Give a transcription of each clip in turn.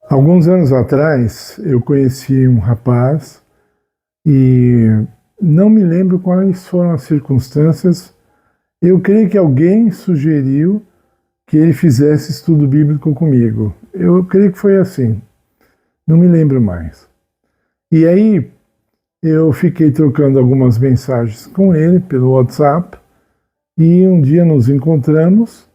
Alguns anos atrás, eu conheci um rapaz e não me lembro quais foram as circunstâncias. Eu creio que alguém sugeriu que ele fizesse estudo bíblico comigo. Eu creio que foi assim, não me lembro mais. E aí eu fiquei trocando algumas mensagens com ele pelo WhatsApp e um dia nos encontramos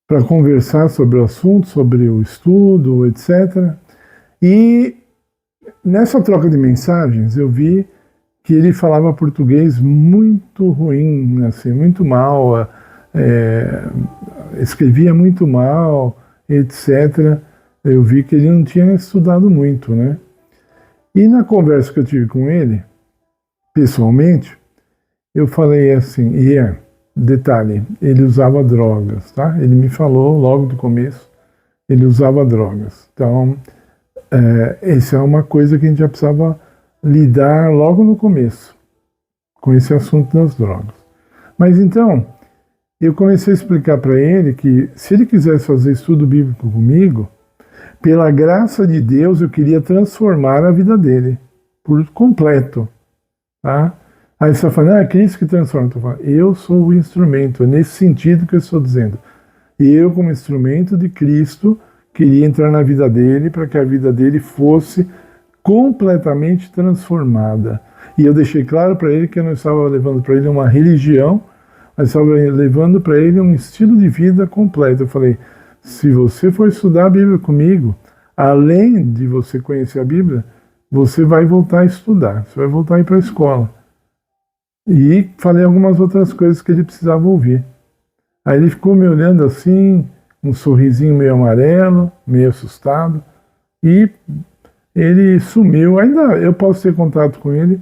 para conversar sobre o assunto, sobre o estudo, etc. E nessa troca de mensagens eu vi que ele falava português muito ruim, assim, muito mal, escrevia muito mal, etc. Eu vi que ele não tinha estudado muito, né? E na conversa que eu tive com ele, pessoalmente, eu falei assim, detalhe, ele usava drogas, tá? Ele me falou logo do começo, ele usava drogas. Então, essa é uma coisa que a gente já precisava lidar logo no começo, com esse assunto das drogas. Mas então, eu comecei a explicar para ele que se ele quisesse fazer estudo bíblico comigo, pela graça de Deus eu queria transformar a vida dele, por completo, tá? Aí você está falando, é Cristo que transforma. Eu sou o instrumento, é nesse sentido que eu estou dizendo. Eu, como instrumento de Cristo, queria entrar na vida dele para que a vida dele fosse completamente transformada. E eu deixei claro para ele que eu não estava levando para ele uma religião, mas estava levando para ele um estilo de vida completo. Eu falei, se você for estudar a Bíblia comigo, além de você conhecer a Bíblia, você vai voltar a estudar, você vai voltar a ir para a escola. E falei algumas outras coisas que ele precisava ouvir. Aí ele ficou me olhando assim, um sorrisinho meio amarelo, meio assustado, e ele sumiu. Ainda eu posso ter contato com ele,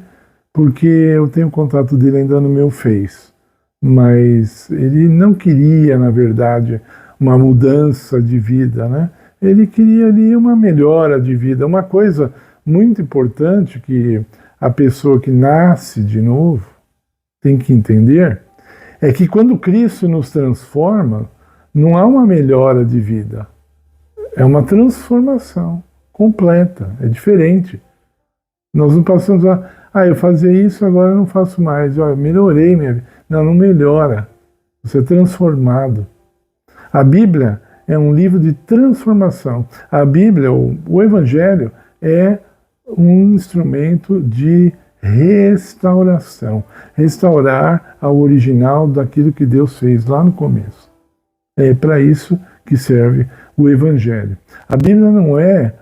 porque eu tenho contato dele ainda no meu Face. Mas ele não queria, na verdade, uma mudança de vida, né? Ele queria ali uma melhora de vida. Uma coisa muito importante que a pessoa que nasce de novo tem que entender é que quando Cristo nos transforma, não há uma melhora de vida, é uma transformação completa, é diferente. Nós não passamos eu fazia isso, agora eu não faço mais, eu melhorei minha vida. Não melhora, você é transformado. A Bíblia é um livro de transformação. A Bíblia, o Evangelho, é um instrumento de restauração. Restaurar ao original daquilo que Deus fez lá no começo. É para isso que serve o Evangelho. A Bíblia não é,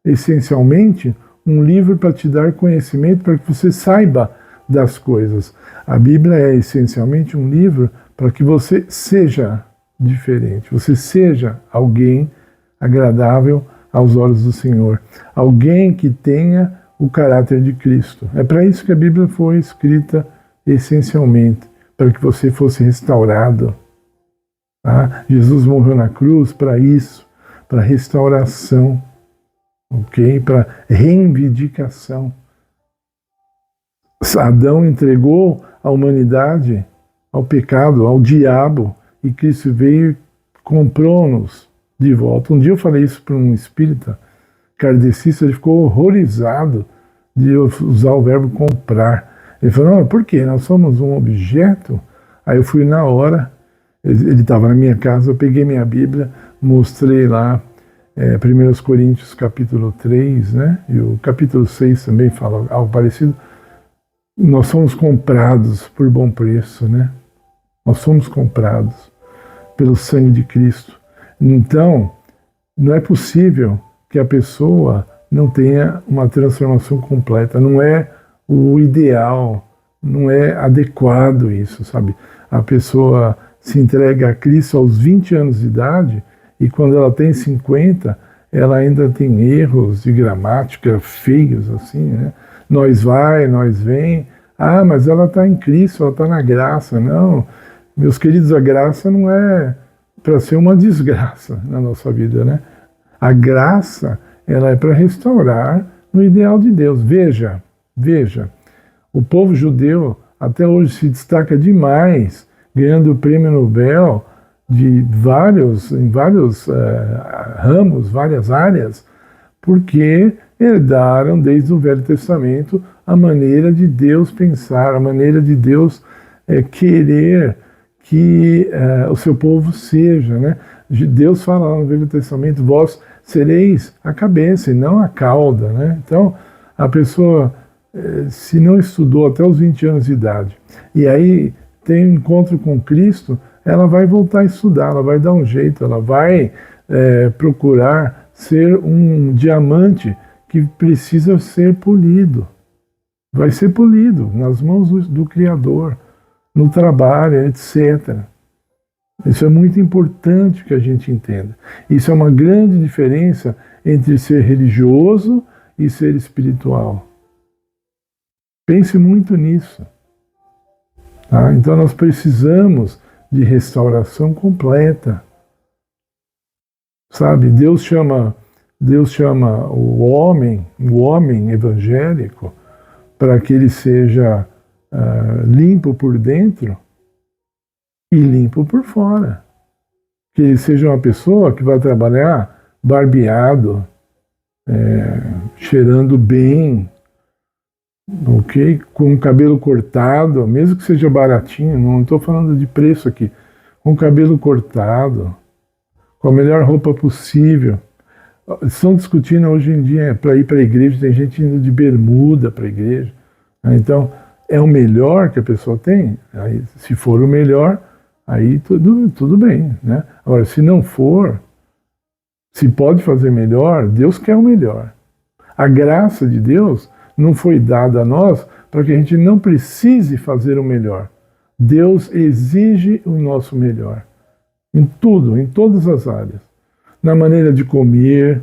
essencialmente, um livro para te dar conhecimento, para que você saiba das coisas. A Bíblia é, essencialmente, um livro para que você seja diferente, você seja alguém agradável aos olhos do Senhor. Alguém que tenha o caráter de Cristo. É para isso que a Bíblia foi escrita essencialmente, para que você fosse restaurado. Tá? Jesus morreu na cruz para isso, para restauração, ok? Para reivindicação. Adão entregou a humanidade ao pecado, ao diabo, e Cristo veio e comprou-nos de volta. Um dia eu falei isso para um espírita kardecista, ele ficou horrorizado de eu usar o verbo comprar. Ele falou, não, por quê? Nós somos um objeto? Aí eu fui na hora, ele estava na minha casa, eu peguei minha Bíblia, mostrei lá 1 Coríntios capítulo 3, né? E o capítulo 6 também fala algo parecido. Nós somos comprados por bom preço, né? Nós somos comprados pelo sangue de Cristo. Então, não é possível que a pessoa não tenha uma transformação completa. Não é o ideal, não é adequado isso, sabe? A pessoa se entrega a Cristo aos 20 anos de idade e quando ela tem 50, ela ainda tem erros de gramática feios, assim, né? Nós vai, nós vem. Mas ela está em Cristo, ela está na graça. Não, meus queridos, a graça não é para ser uma desgraça na nossa vida, né? A graça, ela é para restaurar no ideal de Deus. Veja, o povo judeu até hoje se destaca demais, ganhando o prêmio Nobel em vários ramos, várias áreas, porque herdaram desde o Velho Testamento a maneira de Deus pensar, a maneira de Deus querer que o seu povo seja, né? Deus fala no Velho Testamento, vós sereis a cabeça e não a cauda, né? Então, a pessoa, se não estudou até os 20 anos de idade, e aí tem um encontro com Cristo, ela vai voltar a estudar, ela vai dar um jeito, ela vai procurar ser um diamante que precisa ser polido. Vai ser polido nas mãos do Criador, no trabalho, etc. Isso é muito importante que a gente entenda. Isso é uma grande diferença entre ser religioso e ser espiritual. Pense muito nisso. Tá? Então nós precisamos de restauração completa. Sabe, Deus chama o homem evangélico, para que ele seja limpo por dentro e limpo por fora. Que ele seja uma pessoa que vai trabalhar barbeado, cheirando bem, ok? Com o cabelo cortado, mesmo que seja baratinho, não estou falando de preço aqui, com o cabelo cortado, com a melhor roupa possível. Estão discutindo hoje em dia para ir para a igreja, tem gente indo de bermuda para a igreja. Então, é o melhor que a pessoa tem? Aí, se for o melhor, aí tudo bem, né? Agora, se não for, se pode fazer melhor, Deus quer o melhor. A graça de Deus não foi dada a nós para que a gente não precise fazer o melhor. Deus exige o nosso melhor. Em tudo, em todas as áreas. Na maneira de comer.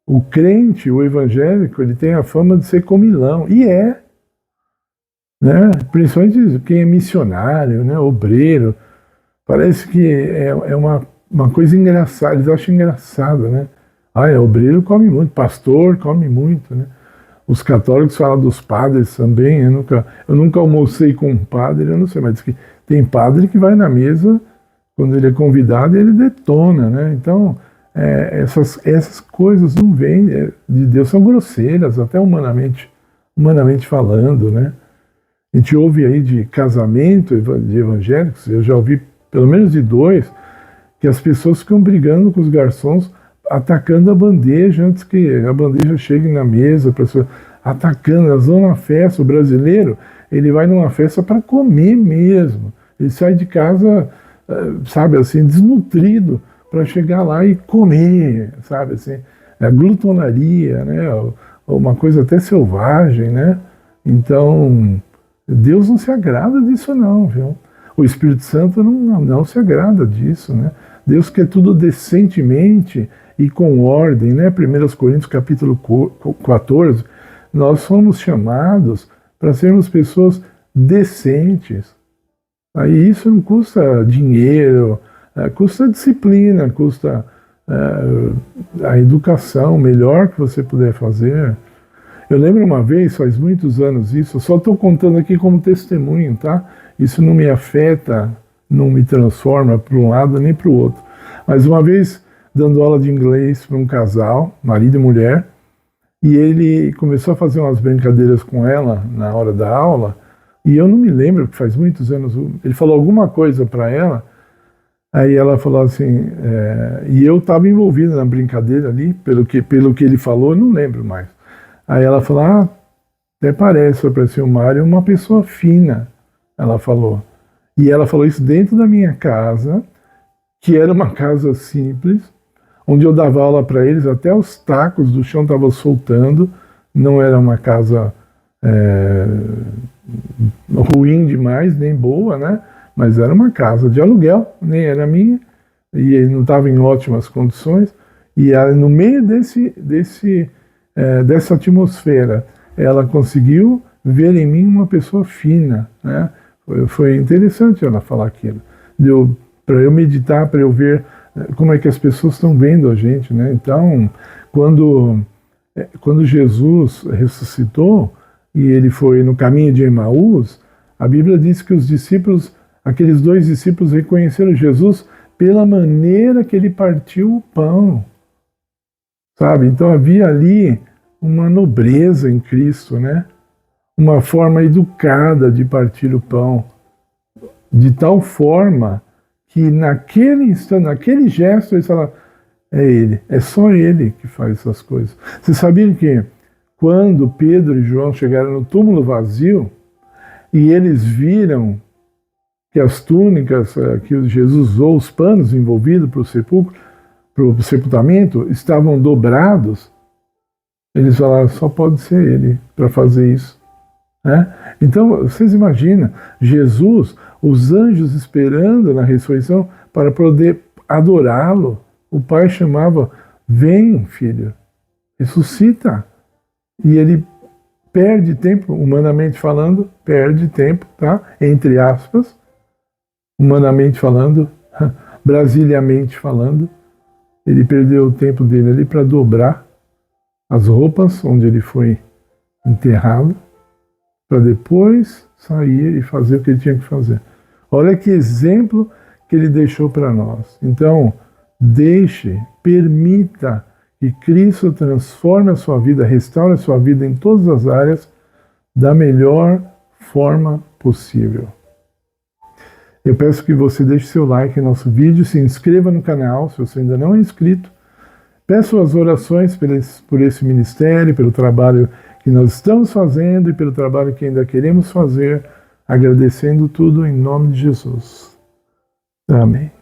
O crente, o evangélico, ele tem a fama de ser comilão. E é. Né? Principalmente quem é missionário, né? Obreiro. Parece que é uma coisa engraçada. Eles acham engraçado, né? Obreiro come muito, pastor come muito, né? Os católicos falam dos padres também. Eu nunca almocei com um padre, eu não sei, mas diz que tem padre que vai na mesa, quando ele é convidado, ele detona, né? Então, essas coisas não vêm de Deus, são grosseiras, até humanamente falando, né? A gente ouve aí de casamento de evangélicos, eu já ouvi pelo menos de 2, que as pessoas ficam brigando com os garçons, atacando a bandeja antes que a bandeja chegue na mesa, a pessoa atacando, elas vão na festa. O brasileiro, ele vai numa festa para comer mesmo, ele sai de casa, sabe assim, desnutrido, para chegar lá e comer, sabe assim, glutonaria, né, uma coisa até selvagem, né? Então, Deus não se agrada disso não, viu? O Espírito Santo não se agrada disso, né? Deus quer tudo decentemente e com ordem, né? 1 Coríntios capítulo 14, nós somos chamados para sermos pessoas decentes. Aí isso não custa dinheiro, custa disciplina, custa a educação melhor que você puder fazer. Eu lembro uma vez, faz muitos anos isso, eu só estou contando aqui como testemunho, tá? Isso não me afeta, não me transforma para um lado nem para o outro. Mas uma vez, dando aula de inglês para um casal, marido e mulher, e ele começou a fazer umas brincadeiras com ela na hora da aula, e eu não me lembro, porque faz muitos anos, ele falou alguma coisa para ela, aí ela falou assim, e eu estava envolvido na brincadeira ali, pelo que ele falou, eu não lembro mais. Aí ela falou, até parece o Mário uma pessoa fina, ela falou. E ela falou isso dentro da minha casa, que era uma casa simples, onde eu dava aula para eles, até os tacos do chão estavam soltando, não era uma casa ruim demais, nem boa, né? Mas era uma casa de aluguel, nem era minha, e ele não estava em ótimas condições, e no meio dessa atmosfera, ela conseguiu ver em mim uma pessoa fina, né? Foi interessante ela falar aquilo, para eu meditar, para eu ver como é que as pessoas estão vendo a gente, né? Então, quando Jesus ressuscitou e ele foi no caminho de Emaús, a Bíblia diz que os discípulos, aqueles 2 discípulos reconheceram Jesus pela maneira que ele partiu o pão. sabe? Então havia ali uma nobreza em Cristo, né? Uma forma educada de partir o pão, de tal forma que naquele instante, naquele gesto, eles falaram, é ele, é só ele que faz essas coisas. Vocês sabiam que quando Pedro e João chegaram no túmulo vazio e eles viram que as túnicas que Jesus usou, os panos envolvidos para o sepulcro, para o sepultamento, estavam dobrados, eles falaram, só pode ser ele para fazer isso. Né? Então, vocês imaginam, Jesus, os anjos esperando na ressurreição para poder adorá-lo. O pai chamava, vem filho, ressuscita. E ele perde tempo, humanamente falando, perde tempo, tá? Entre aspas, humanamente falando, brasiliamente falando, ele perdeu o tempo dele ali para dobrar as roupas onde ele foi enterrado, para depois sair e fazer o que ele tinha que fazer. Olha que exemplo que ele deixou para nós. Então, permita que Cristo transforme a sua vida, restaure a sua vida em todas as áreas da melhor forma possível. Eu peço que você deixe seu like em nosso vídeo, se inscreva no canal, se você ainda não é inscrito. Peço as orações por esse ministério, pelo trabalho que nós estamos fazendo e pelo trabalho que ainda queremos fazer, agradecendo tudo em nome de Jesus. Amém.